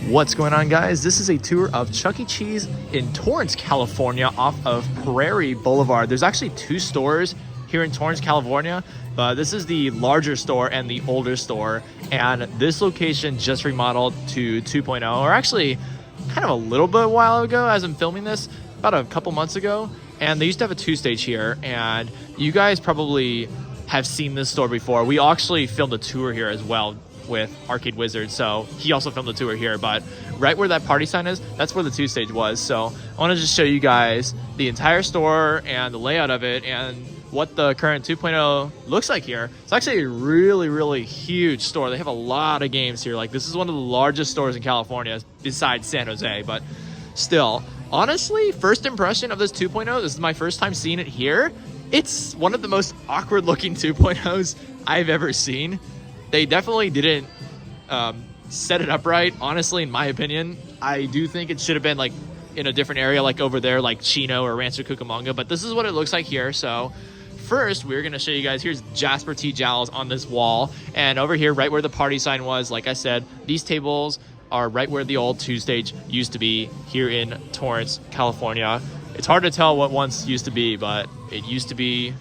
What's going on, guys? This is a tour of Chuck E. Cheese in Torrance, California, off of Prairie Boulevard. There's actually two stores here in Torrance, California, but this is the larger store and the older store, and this location just remodeled to 2.0, or actually kind of a little bit a while ago as I'm filming this, about a couple months ago. And they used to have a two-stage here, and you guys probably have seen this store before. We actually filmed a tour here as well with Arcade Wizard, so he also filmed a tour here, but right where that party sign is, that's where the two-stage was. So I want to just show you guys the entire store and the layout of it and what the current 2.0 looks like here. It's actually a really huge store. They have a lot of games here. Like, this is one of the largest stores in California besides San Jose, but still, honestly, first impression of this 2.0, this is my first time seeing it here. It's one of the most awkward looking 2.0s I've ever seen. They definitely didn't set it up right, honestly, in my opinion. I do think it should have been like in a different area, like over there, like Chino or Rancho Cucamonga, but this is what it looks like here. So first, we're going to show you guys, here's Jasper T. Jowls on this wall, and over here, right where the party sign was, like I said, these tables are right where the old two-stage used to be here in Torrance, California. It's hard to tell what once used to be, but it used to be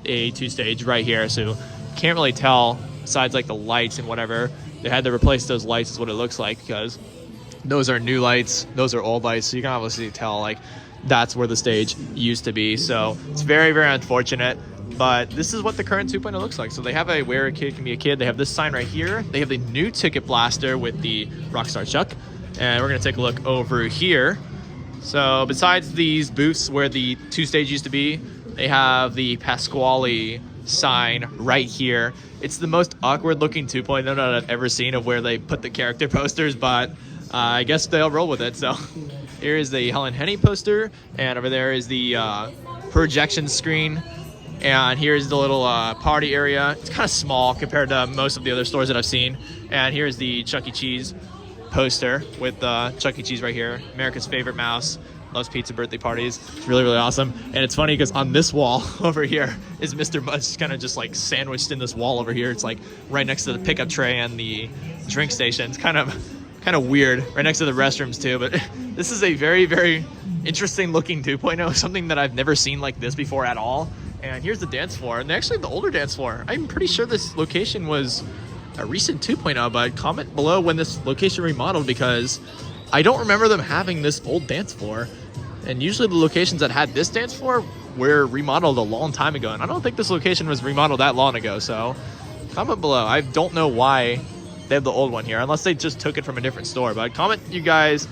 a two-stage right here, so can't really tell besides like the lights and whatever. They had to replace those lights is what it looks like, because those are new lights, those are old lights, so you can obviously tell like that's where the stage used to be. So it's very unfortunate, but this is what the current 2.0 looks like. So they have a where a kid can be a kid. They have this sign right here. They have the new ticket blaster with the Rockstar Chuck, and we're gonna take a look over here. So besides these booths where the two-stage used to be, they have the Pasquale sign right here. It's the most awkward looking 2.0 that I've ever seen of where they put the character posters, but I guess they'll roll with it. So here is the Helen Henny poster, and over there is the projection screen, and here's the little party area. It's kind of small compared to most of the other stores that I've seen. And here's the Chuck E. Cheese poster with Chuck E. Cheese right here, America's favorite mouse, loves pizza birthday parties. It's really awesome. And it's funny because on this wall over here is Mr. Mudge, kind of just like sandwiched in this wall over here. It's like right next to the pickup tray and the drink station. It's kind of weird, right next to the restrooms too. But this is a very interesting looking 2.0, something that I've never seen like this before at all. And here's the dance floor, and actually the older dance floor. I'm pretty sure this location was a recent 2.0, but comment below when this location remodeled, because I don't remember them having this old dance floor. And usually the locations that had this dance floor were remodeled a long time ago, and I don't think this location was remodeled that long ago. So comment below. I don't know why they have the old one here, unless they just took it from a different store. But comment you guys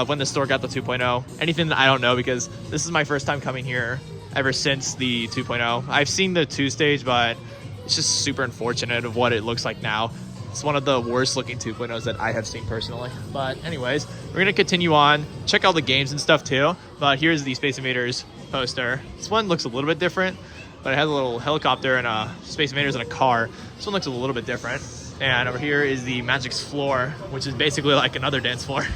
when the store got the 2.0. Anything that I don't know, because this is my first time coming here ever since the 2.0. I've seen the two-stage, but it's just super unfortunate of what it looks like now. It's one of the worst looking 2.0s that I have seen personally. But anyways, we're going to continue on, check all the games and stuff too. But here's the Space Invaders poster. This one looks a little bit different, but it has a little helicopter and a Space Invaders and a car. This one looks a little bit different. And over here is the Magic's Floor, which is basically like another dance floor,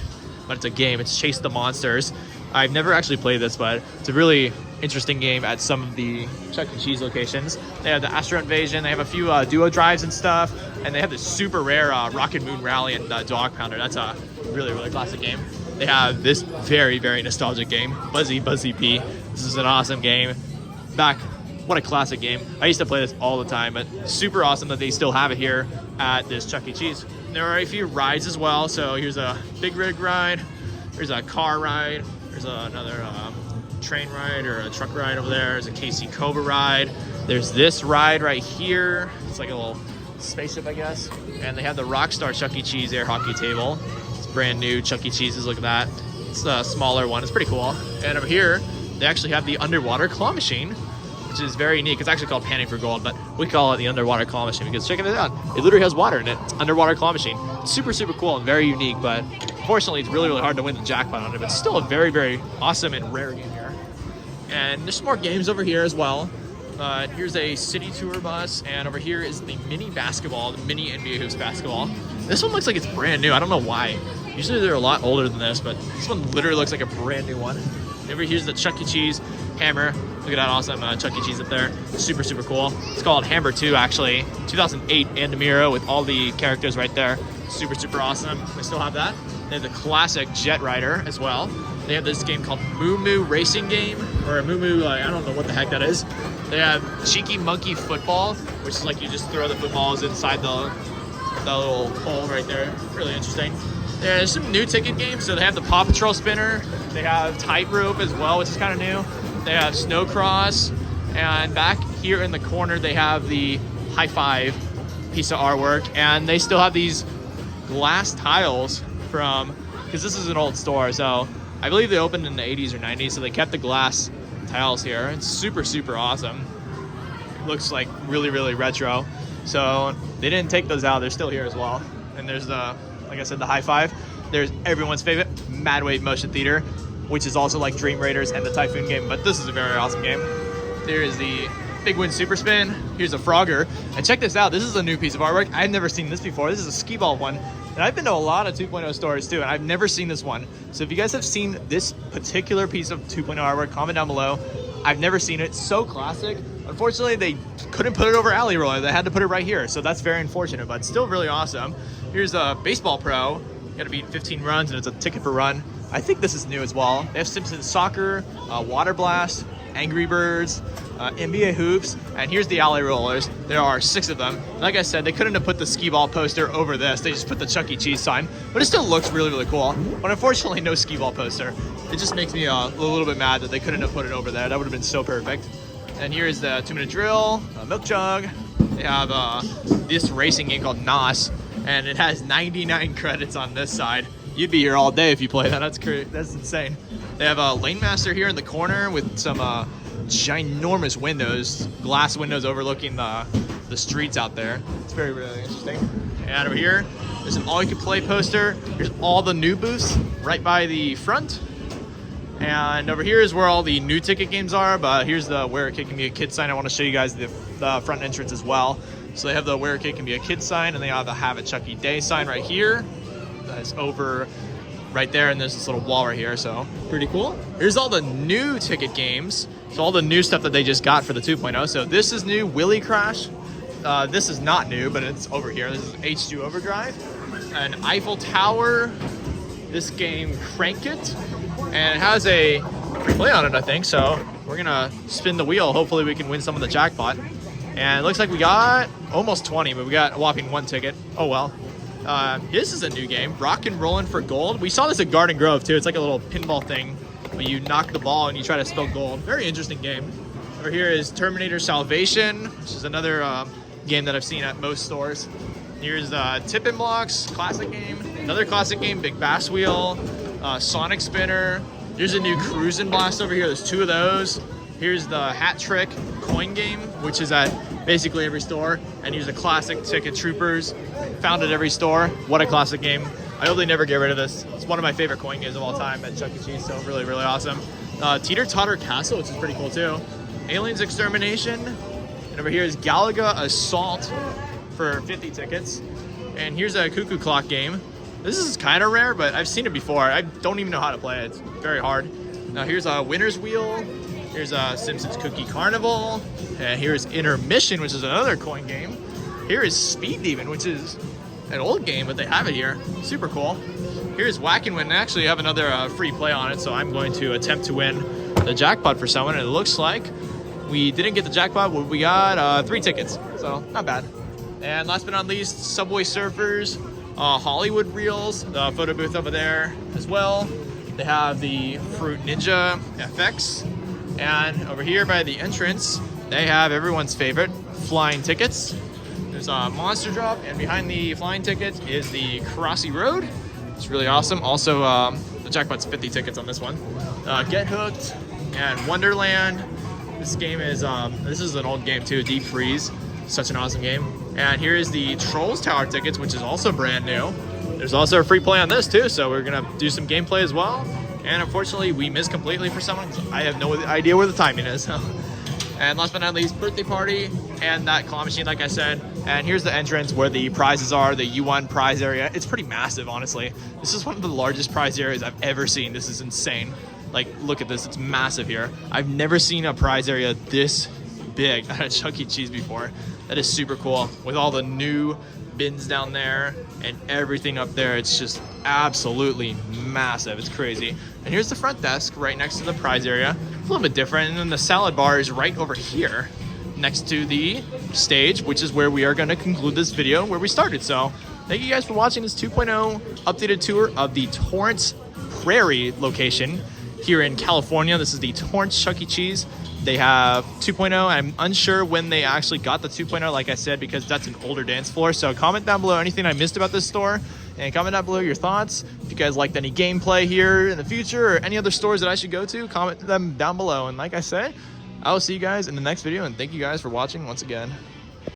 but it's a game. It's Chase the Monsters. I've never actually played this, but it's a really interesting game at some of the Chuck E. Cheese locations. They have the Astro Invasion, they have a few duo drives and stuff, and they have this super rare Rocket Moon Rally and Dog Pounder. That's a really classic game. They have this very nostalgic game, Buzzy Bee. This is an awesome game. What a classic game. I used to play this all the time, but super awesome that they still have it here at this Chuck E. Cheese. There are a few rides as well. So here's a big rig ride, here's a car ride, there's another train ride or a truck ride over there. There's a KC Cobra ride. There's this ride right here. It's like a little spaceship, I guess. And they have the Rockstar Chuck E. Cheese air hockey table. It's brand new Chuck E. Cheese's. Look at that. It's a smaller one. It's pretty cool. And over here, they actually have the underwater claw machine, which is very neat. It's actually called Panning for Gold, but we call it the underwater claw machine because check it out. It literally has water in it. It's underwater claw machine. It's super cool and very unique, but unfortunately, it's really hard to win the jackpot on it. But it's still a very awesome and rare game here. And there's some more games over here as well. Here's a city tour bus, and over here is the mini basketball, the mini NBA Hoops basketball. This one looks like it's brand new. I don't know why. Usually they're a lot older than this, but this one literally looks like a brand new one. Over here's the Chuck E. Cheese hammer. Look at that awesome Chuck E. Cheese up there. Super cool. It's called Hammer 2, actually. 2008 Andamiro with all the characters right there. Super, super awesome. We still have that. They have the classic Jet Rider as well. They have this game called Moo Moo Racing Game, or Moo Moo, I don't know what the heck that is. They have Cheeky Monkey Football, which is like you just throw the footballs inside the little hole right there. Really interesting. There's some new ticket games. So they have the Paw Patrol Spinner. They have Tightrope as well, which is kind of new. They have Snowcross. And back here in the corner, they have the High Five piece of artwork. And they still have these glass tiles from, because this is an old store. So I believe they opened in the 80s or 90s. So they kept the glass tiles here. It's super, super awesome. It looks like really, really retro. So they didn't take those out. They're still here as well. And there's the, like I said, the High Five. There's everyone's favorite Madwave Motion Theater, which is also like Dream Raiders and the Typhoon game, but this is a very awesome game. There is the Big Win Super Spin. Here's a Frogger. And check this out. This is a new piece of artwork. I've never seen this before. This is a skee ball one. And I've been to a lot of 2.0 stores too, and I've never seen this one. So if you guys have seen this particular piece of 2.0 artwork, comment down below. I've never seen it. So classic. Unfortunately, they couldn't put it over Alley Roller. They had to put it right here. So that's very unfortunate, but still really awesome. Here's a Baseball Pro. You gotta beat 15 runs, and it's a ticket per run. I think this is new as well. They have Simpsons Soccer, Water Blast, Angry Birds, NBA Hoops, and here's the Alley Rollers. There are 6 of them. Like I said, they couldn't have put the skee ball poster over this. They just put the Chuck E. Cheese sign, but it still looks really, really cool. But unfortunately, no skee ball poster. It just makes me a little bit mad that they couldn't have put it over there. That would have been so perfect. And here's the 2-minute drill, Milk Jug. They have this racing game called NOS, and it has 99 credits on this side. You'd be here all day if you play that. That's insane. They have a Lane Master here in the corner with some ginormous windows, glass windows overlooking the streets out there. It's very, really interesting. And over here, there's an all-you-can-play poster. Here's all the new booths right by the front. And over here is where all the new ticket games are, but here's the Where a Kid Can Be a Kid sign. I want to show you guys the front entrance as well. So they have the Where a Kid Can Be a Kid sign, and they have the Have a Chucky Day sign right here. That's over right there, and there's this little wall right here, so pretty cool. Here's all the new ticket games. So all the new stuff that they just got for the 2.0. So this is new, Willy Crash. This is not new, but it's over here. This is H2 Overdrive. An Eiffel Tower. This game, Crank It. And it has a free play on it, I think. So we're gonna spin the wheel. Hopefully we can win some of the jackpot. And it looks like we got almost 20, but we got a whopping 1 ticket. Oh well. This is a new game, Rock and Rollin' for Gold. We saw this at Garden Grove too. It's like a little pinball thing where you knock the ball and you try to spell gold. Very interesting game. Over here is Terminator Salvation, which is another game that I've seen at most stores. Here's Tippin' Blocks, classic game. Another classic game, Big Bass Wheel, Sonic Spinner. Here's a new Cruisin' Blast over here. There's 2 of those. Here's the Hat Trick coin game, which is at basically every store. And here's a classic Ticket Troopers, found at every store. What a classic game. I hope they never get rid of this. It's one of my favorite coin games of all time at Chuck E. Cheese, so really, really awesome. Teeter Totter Castle, which is pretty cool too. Aliens Extermination. And over here is Galaga Assault for 50 tickets. And here's a Cuckoo Clock game. This is kind of rare, but I've seen it before. I don't even know how to play it. It's very hard. Now here's a Winner's Wheel. Here's a Simpsons Cookie Carnival. And here's Intermission, which is another coin game. Here is Speed Demon, which is an old game, but they have it here. Super cool. Here's Whack and Win. They actually have another free play on it, so I'm going to attempt to win the jackpot for someone. And it looks like we didn't get the jackpot, but we got 3 tickets, so not bad. And last but not least, Subway Surfers, Hollywood Reels, the photo booth over there as well. They have the Fruit Ninja FX. And over here by the entrance, they have everyone's favorite, flying tickets. There's a Monster Drop, and behind the flying ticket is the Crossy Road. It's really awesome. Also, the jackpot's 50 tickets on this one. Get Hooked and Wonderland. This game is, this is an old game too, Deep Freeze. Such an awesome game. And here is the Trolls Tower tickets, which is also brand new. There's also a free play on this too, so we're gonna do some gameplay as well. And unfortunately, we missed completely for someone. I have no idea where the timing is. And last but not least, Birthday Party and that claw machine, like I said. And here's the entrance where the prizes are, the U1 prize area. It's pretty massive, honestly. This is one of the largest prize areas I've ever seen. This is insane. Like, look at this. It's massive here. I've never seen a prize area this big at a Chuck E. Cheese before. That is super cool with all the new bins down there and everything up there. It's just absolutely massive. It's crazy. And here's the front desk right next to the prize area. A little bit different. And then the salad bar is right over here next to the stage, which is where we are going to conclude this video where we started. So thank you guys for watching this 2.0 updated tour of the Torrance Prairie location here in California. This is the Torrance Chuck E. Cheese. They have 2.0. I'm unsure when they actually got the 2.0, like I said, because that's an older dance floor. So comment down below anything I missed about this store, and comment down below your thoughts. If you guys liked any gameplay here in the future or any other stores that I should go to, comment them down below. And like I said, I will see you guys in the next video, and thank you guys for watching once again.